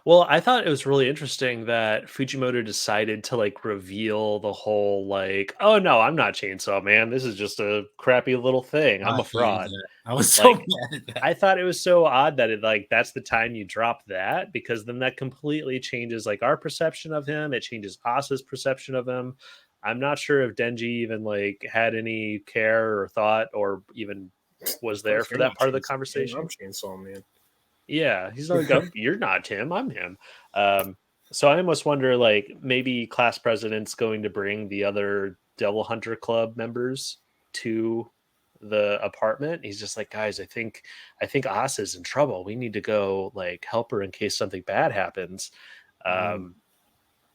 Speaker 1: Well, I thought it was really interesting that Fujimoto decided to like reveal the whole like, oh no, I'm not Chainsaw Man. This is just a crappy little thing. I'm a fraud.
Speaker 2: I was so
Speaker 1: like,
Speaker 2: mad at that.
Speaker 1: I thought it was so odd that it like that's the time you drop that, because then that completely changes like our perception of him. It changes Asa's perception of him. I'm not sure if Denji even like had any care or thought or even was there for that part of the conversation.
Speaker 3: I'm Chainsaw Man.
Speaker 1: Yeah, he's like, oh, you're not him, I'm him. So I almost wonder, like, maybe class president's going to bring the other Devil Hunter Club members to the apartment. He's just like, guys, I think Asa's in trouble. We need to go like help her in case something bad happens.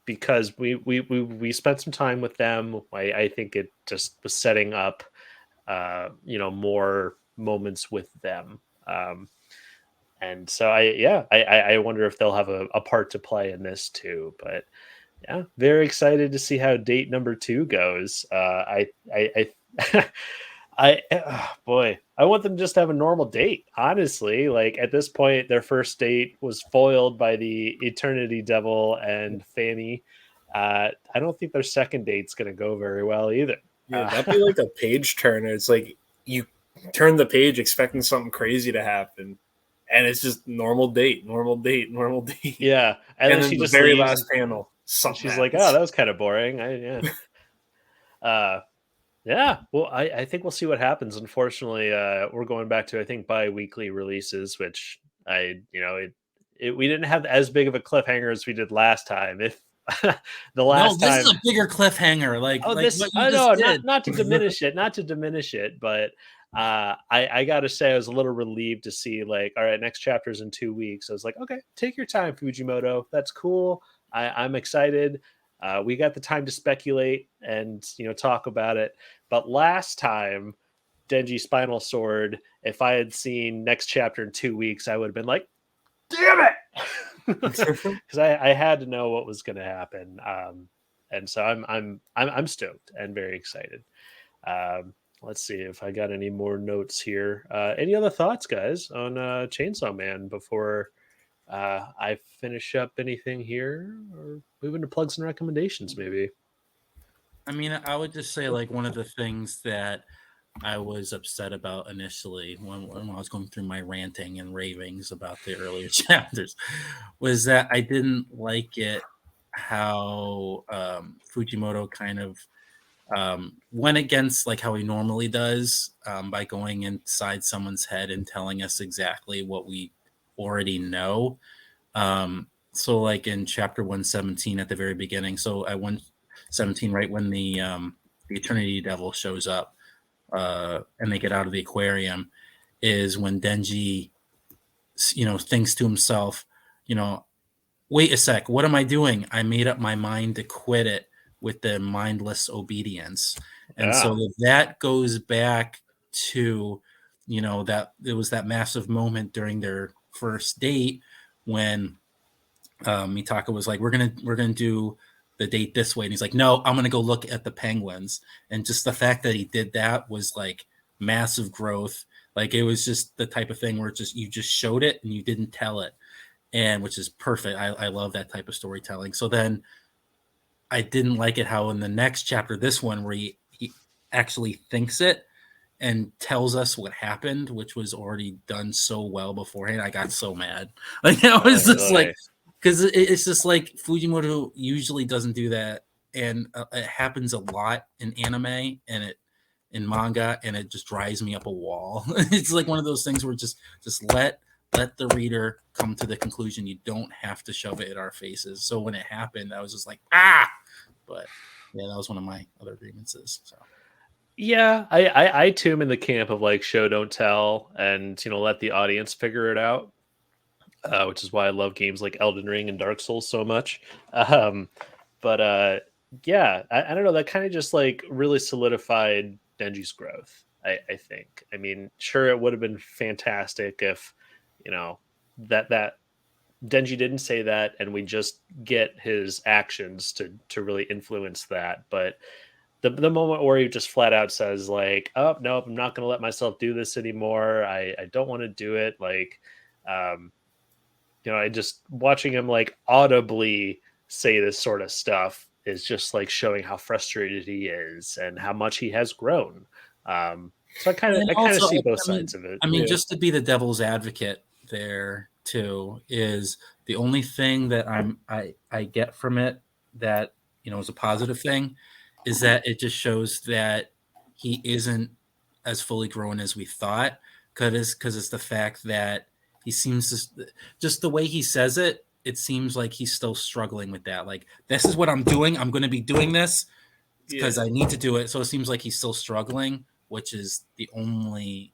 Speaker 1: Because we spent some time with them. I think it just was setting up more moments with them. And so I wonder if they'll have a part to play in this too. But yeah, very excited to see how date number 2 goes. Boy, I want them just to have a normal date. Honestly, like at this point, their first date was foiled by the Eternity Devil and Fanny. I don't think their second date's going to go very well either.
Speaker 3: Yeah, that'd be like a page turner. It's like you turn the page expecting something crazy to happen, and it's just normal date.
Speaker 1: Yeah, and then
Speaker 3: then
Speaker 1: she
Speaker 3: the
Speaker 1: just
Speaker 3: very
Speaker 1: leaves,
Speaker 3: last panel,
Speaker 1: she's like, "Oh, that was kind of boring." Yeah. Well, I think we'll see what happens. Unfortunately, we're going back to, I think, bi-weekly releases, which we didn't have as big of a cliffhanger as we did last time. If the last
Speaker 2: this
Speaker 1: time,
Speaker 2: is a bigger cliffhanger. Like what you
Speaker 1: I
Speaker 2: just
Speaker 1: know,
Speaker 2: did.
Speaker 1: not to diminish it, but I gotta say I was a little relieved to see, like, all right, next chapter's in 2 weeks. I was like, okay, take your time, Fujimoto. That's cool. I'm excited. We got the time to speculate and talk about it. But last time, Denji Spinal Sword, if I had seen next chapter in 2 weeks, I would have been like, damn it, because I had to know what was going to happen. And so I'm stoked and very excited. Let's see if I got any more notes here. Any other thoughts, guys, on Chainsaw Man before I finish up anything here, or move into plugs and recommendations, maybe?
Speaker 2: I mean, I would just say, like, one of the things that I was upset about initially when I was going through my ranting and ravings about the earlier chapters was that I didn't like it how Fujimoto kind of went against like how he normally does by going inside someone's head and telling us exactly what we already know. So like in chapter 117 at the very beginning, so at 117, right when the Eternity Devil shows up and they get out of the aquarium, is when Denji thinks to himself, wait a sec, what am I doing? I made up my mind to quit it with the mindless obedience. And so that goes back to that it was that massive moment during their first date when Mitaka was like, we're gonna do the date this way, and he's like, no, I'm gonna go look at the penguins. And just the fact that he did that was like massive growth. Like it was just the type of thing where you just showed it and you didn't tell it, and which is perfect. I love that type of storytelling. So then I didn't like it how in the next chapter, this one, where he actually thinks it and tells us what happened, which was already done so well beforehand. I got so mad. Like I was just like, because it's just like Fujimoto usually doesn't do that, and it happens a lot in anime and in manga, and it just drives me up a wall. It's like one of those things where just let the reader come to the conclusion. You don't have to shove it in our faces. So when it happened, I was just like, but yeah, that was one of my other grievances. So.
Speaker 1: Yeah, I too am in the camp of like show don't tell, and let the audience figure it out, which is why I love games like Elden Ring and Dark Souls so much. But yeah, I don't know, that kind of just like really solidified Denji's growth. I think. I mean, sure, it would have been fantastic if that Denji didn't say that, and we just get his actions to really influence that. But the moment where he just flat out says like, oh, nope, I'm not going to let myself do this anymore. I don't want to do it. Like, I just watching him like audibly say this sort of stuff is just like showing how frustrated he is and how much he has grown. So I kind of see both sides of it.
Speaker 2: I mean, just to be the devil's advocate there too, is the only thing that I get from it that is a positive thing is that it just shows that he isn't as fully grown as we thought, because it's the fact that he seems to, just the way he says it, it seems like he's still struggling with that. Like, this is what I'm doing. I'm going to be doing this because I need to do it. So it seems like he's still struggling, which is the only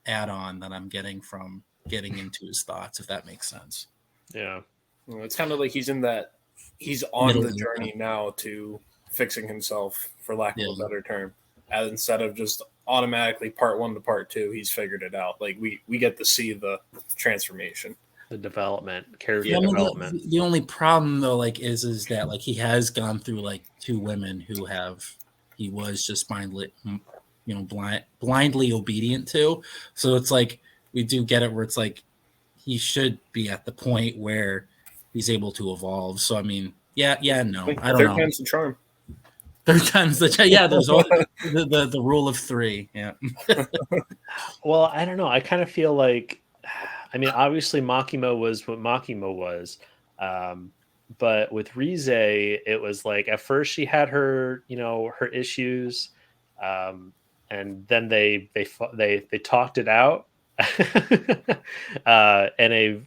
Speaker 2: add-on that I'm getting from getting into his thoughts, if that makes sense.
Speaker 1: Yeah.
Speaker 3: It's kind of like he's on the journey now to fixing himself, for lack of a better term. And instead of just automatically part 1 to part 2, he's figured it out. Like we get to see the transformation,
Speaker 1: the development, character development.
Speaker 2: The only problem though, like, is that like he has gone through like 2 women who he was just blindly obedient to. So it's like we do get it where it's like he should be at the point where he's able to evolve. So I mean, no, I don't know.
Speaker 3: Third time's the charm.
Speaker 2: Third time's the charm. Yeah, there's the rule of 3. Yeah.
Speaker 1: Well, I don't know. I kind of feel like I mean, obviously Makima was what Makima was. But with Rize, it was like at first she had her, her issues, and then they talked it out, in a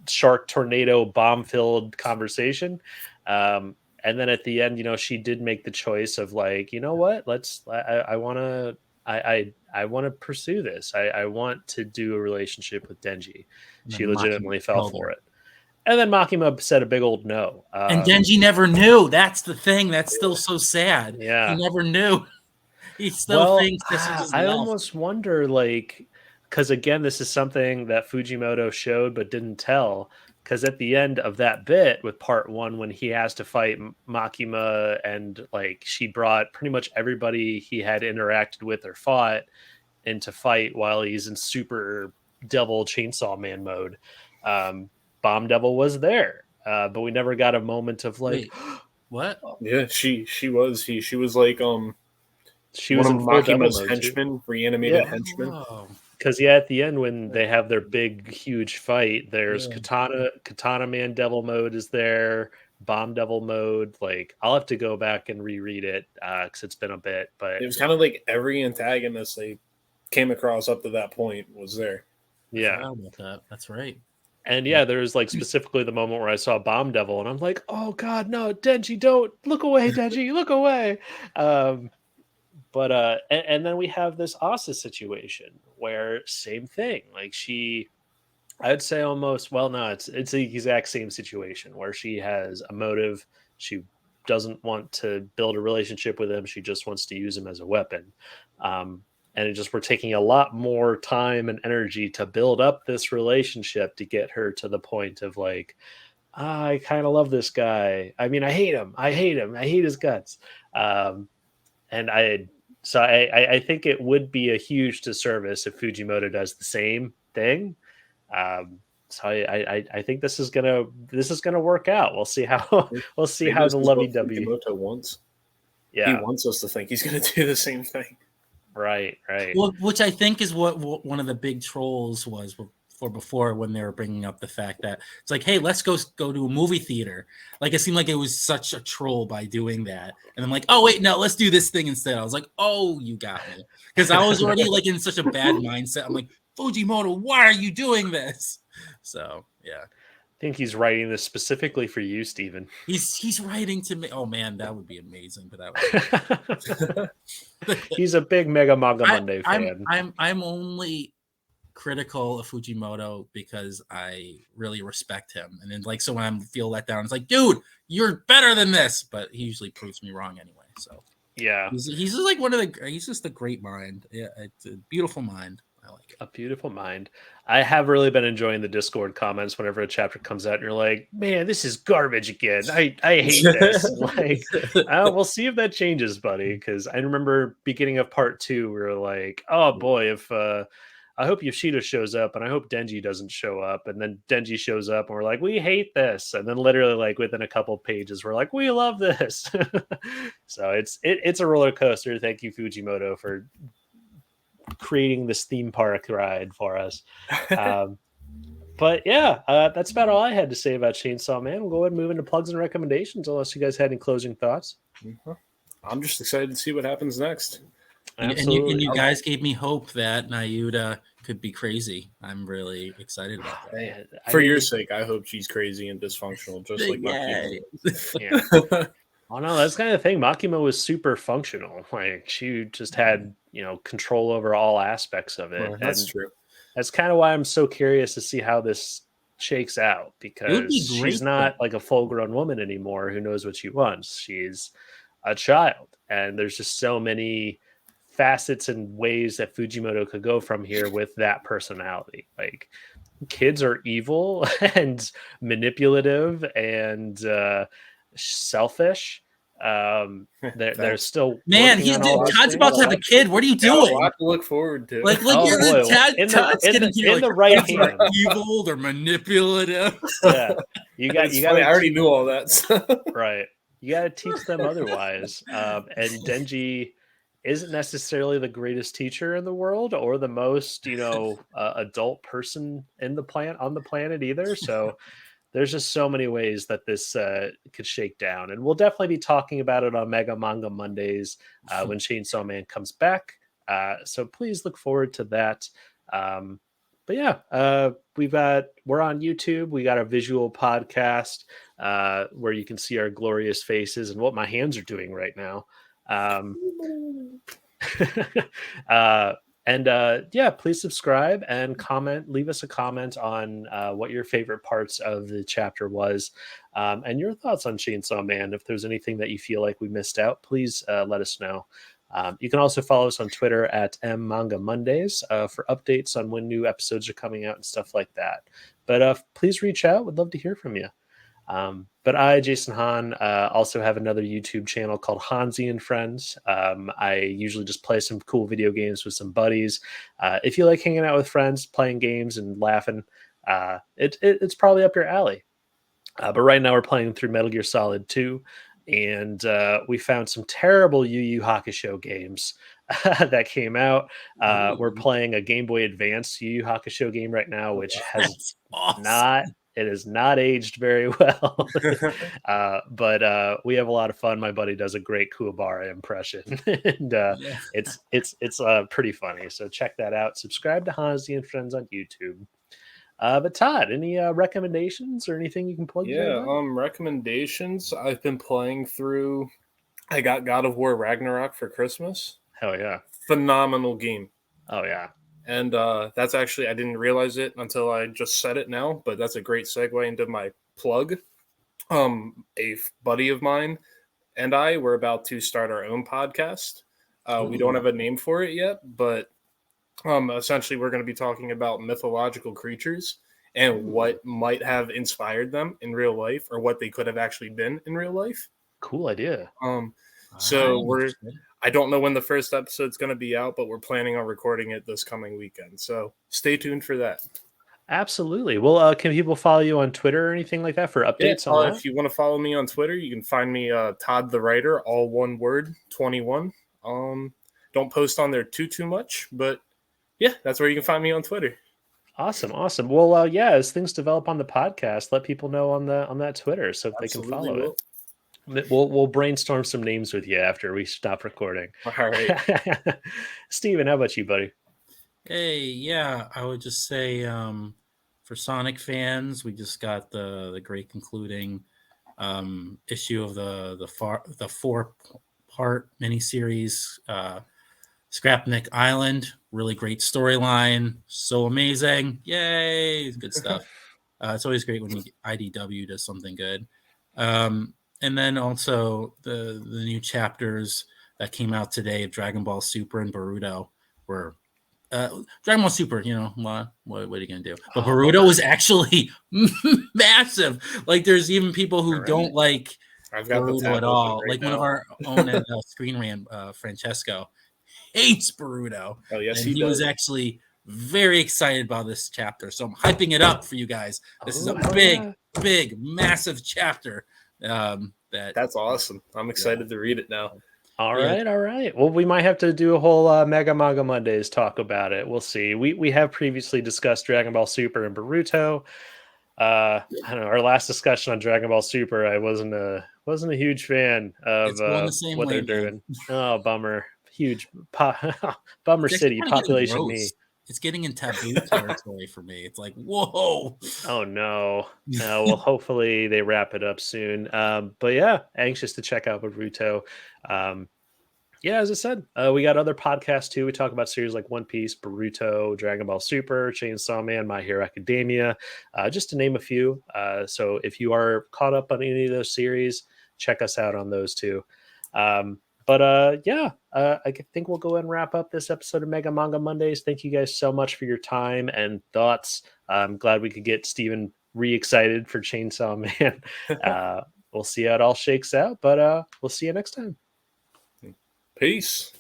Speaker 1: shark tornado bomb filled conversation. And then at the end, she did make the choice of like, you know what, I want to, I want to pursue this. I want to do a relationship with Denji. She legitimately fell for it. And then Makima said a big old no.
Speaker 2: And Denji never knew. That's the thing. That's still so sad.
Speaker 1: Yeah.
Speaker 2: He never knew. He still thinks this is his
Speaker 1: I almost wonder, like, because again, this is something that Fujimoto showed but didn't tell. Because at the end of that bit with part 1, when he has to fight Makima, and like she brought pretty much everybody he had interacted with or fought into fight while he's in super devil chainsaw man mode. Bomb Devil was there, but we never got a moment of like,
Speaker 2: wait, what?
Speaker 3: Yeah, she was like
Speaker 1: she was
Speaker 3: one
Speaker 1: in
Speaker 3: of
Speaker 1: full devil
Speaker 3: Makima's
Speaker 1: mode,
Speaker 3: henchmen, reanimated
Speaker 1: Yeah.
Speaker 3: henchmen.
Speaker 2: Oh.
Speaker 1: Because at the end when they have their big huge fight, there's Katana Man Devil mode is there, Bomb Devil mode. Like I'll have to go back and reread it because it's been a bit, but
Speaker 3: It was kind of like every antagonist they came across up to that point was there.
Speaker 1: yeah.
Speaker 2: I forgot about that. That's right.
Speaker 1: And yeah, there was like specifically the moment where I saw Bomb Devil, and I'm like, oh god, no, Denji, don't look away, Denji, look away. But and then we have this Asa situation where same thing. Like I would say almost, well, no, it's the exact same situation where she has a motive. She doesn't want to build a relationship with him. She just wants to use him as a weapon. And we're taking a lot more time and energy to build up this relationship to get her to the point of like, I kind of love this guy. I mean, I hate him. I hate his guts. And I think it would be a huge disservice if Fujimoto does the same thing. So I think this is gonna work out. We'll see how the lovey-dovey
Speaker 3: Fujimoto wants.
Speaker 1: Yeah,
Speaker 3: he wants us to think he's going to do the same thing.
Speaker 1: Right.
Speaker 2: Well, which I think is what one of the big trolls was for before, when they were bringing up the fact that it's like, hey, let's go to a movie theater. Like it seemed like it was such a troll by doing that, and I'm like, oh wait, no, let's do this thing instead. I was like, oh, you got me, because I was already like in such a bad mindset. I'm like, Fujimoto, why are you doing this? So yeah.
Speaker 1: I think he's writing this specifically for you, Steven.
Speaker 2: He's writing to me. Oh man, that would be amazing. But that would
Speaker 1: he's a big Mega Manga Monday fan.
Speaker 2: I'm only critical of Fujimoto because I really respect him. And then like, so when I feel let down, it's like, dude, you're better than this. But he usually proves me wrong anyway. So
Speaker 1: yeah,
Speaker 2: he's just like he's just a great mind. Yeah, it's a beautiful mind. I like it.
Speaker 1: A beautiful mind. I have really been enjoying the Discord comments whenever a chapter comes out and you're like, man, this is garbage again. I hate this. Like, we'll see if that changes, buddy. Because I remember beginning of part 2, we were like, oh boy, if I hope Yoshida shows up, and I hope Denji doesn't show up. And then Denji shows up, and we're like, we hate this. And then literally, like within a couple pages, we're like, we love this. So it's a roller coaster. Thank you, Fujimoto, for creating this theme park ride for us. But yeah, that's about all I had to say about Chainsaw Man. We'll go ahead and move into plugs and recommendations, unless you guys had any closing thoughts.
Speaker 3: I'm just excited to see what happens next.
Speaker 2: And you guys gave me hope that Nayuda could be crazy. I'm really excited about that.
Speaker 3: For your sake, I hope she's crazy and dysfunctional, just like Makima.
Speaker 1: Yeah. Oh no, that's kind of the thing. Makima was super functional. Like she just had, control over all aspects of it.
Speaker 3: That's true.
Speaker 1: That's kind of why I'm so curious to see how this shakes out, because she's not like a full-grown woman anymore who knows what she wants. She's a child, and there's just so many facets and ways that Fujimoto could go from here with that personality. Like kids are evil and manipulative and selfish. They're still,
Speaker 2: man, Todd's about to have a kid. What are you doing?
Speaker 3: A lot to look forward to.
Speaker 2: Like Todd's getting
Speaker 1: in the right hand.
Speaker 2: Evil, they're manipulative.
Speaker 1: Yeah, you got.
Speaker 3: I already knew all that.
Speaker 1: Right, you got to teach them otherwise. And Denji isn't necessarily the greatest teacher in the world or the most, adult person on the planet either. So there's just so many ways that this could shake down, and we'll definitely be talking about it on Mega Manga Mondays when Chainsaw Man comes back. So please look forward to that. But yeah, we're on YouTube. We got a visual podcast where you can see our glorious faces and what my hands are doing right now. Please subscribe and comment. Leave us a comment on what your favorite parts of the chapter was, and your thoughts on Chainsaw Man. If there's anything that you feel like we missed out, please let us know. You can also follow us on Twitter at Manga Mondays for updates on when new episodes are coming out and stuff like that. But please reach out. We'd love to hear from you. But I, Jason Hahn, also have another YouTube channel called Honzy and Friends. I usually just play some cool video games with some buddies. If you like hanging out with friends, playing games and laughing, it's probably up your alley. But right now we're playing through Metal Gear Solid 2, and we found some terrible Yu Yu Hakusho games that came out. We're playing a Game Boy Advance Yu Yu Hakusho game right now, which has It is not aged very well, but we have a lot of fun. My buddy does a great Kuwabara impression, and it's pretty funny. So check that out. Subscribe to Honzy and Friends on YouTube. But Todd, any recommendations or anything you can plug?
Speaker 3: Recommendations. I've been playing through. I got God of War Ragnarok for Christmas.
Speaker 1: Hell yeah!
Speaker 3: Phenomenal game.
Speaker 1: Oh yeah.
Speaker 3: And that's actually, I didn't realize it until I just said it now, but that's a great segue into my plug. A buddy of mine and I were about to start our own podcast. We don't have a name for it yet, but essentially we're going to be talking about mythological creatures and what might have inspired them in real life or what they could have actually been in real life.
Speaker 1: Cool idea.
Speaker 3: I don't know when the first episode's going to be out, but we're planning on recording it this coming weekend. So stay tuned for that.
Speaker 1: Absolutely. Well, can people follow you on Twitter or anything like that for updates on that?
Speaker 3: If you want to follow me on Twitter, you can find me Todd the Writer, all one word, 21. Don't post on there too much, but yeah, that's where you can find me on Twitter.
Speaker 1: Awesome. Well, as things develop on the podcast, let people know on that Twitter so they can follow it. We'll brainstorm some names with you after we stop recording.
Speaker 3: All right.
Speaker 1: Steven, how about you, buddy?
Speaker 2: Hey, yeah, I would just say for Sonic fans, we just got the great concluding issue of the 4-part miniseries, Scrapnik Island. Really great storyline. So amazing. Yay. Good stuff. It's always great when IDW does something good. And then also the new chapters that came out today of Dragon Ball Super and Boruto were Dragon Ball Super, what are you going to do? But Boruto was actually massive. Like there's even people who don't like Boruto at all. Like one of our own at Screen Rant, Francesco, hates Boruto.
Speaker 3: Oh, yes,
Speaker 2: and he was actually very excited about this chapter. So I'm hyping it up for you guys. This is a big, massive chapter.
Speaker 3: That's awesome. I'm excited to read it now.
Speaker 1: All right. Well, we might have to do a whole Mega Manga Mondays talk about it. We'll see. We have previously discussed Dragon Ball Super and Boruto. I don't know. Our last discussion on Dragon Ball Super, I wasn't a huge fan of what they're doing. Oh, bummer. Huge bummer city population me.
Speaker 2: It's getting in taboo territory for me. It's like, whoa.
Speaker 1: Oh, no. Well, hopefully they wrap it up soon. But yeah, anxious to check out Boruto. As I said, we got other podcasts too. We talk about series like One Piece, Boruto, Dragon Ball Super, Chainsaw Man, My Hero Academia, just to name a few. So if you are caught up on any of those series, check us out on those too. I think we'll go ahead and wrap up this episode of Mega Manga Mondays. Thank you guys so much for your time and thoughts. I'm glad we could get Steven re-excited for Chainsaw Man. We'll see how it all shakes out, but we'll see you next time.
Speaker 3: Peace.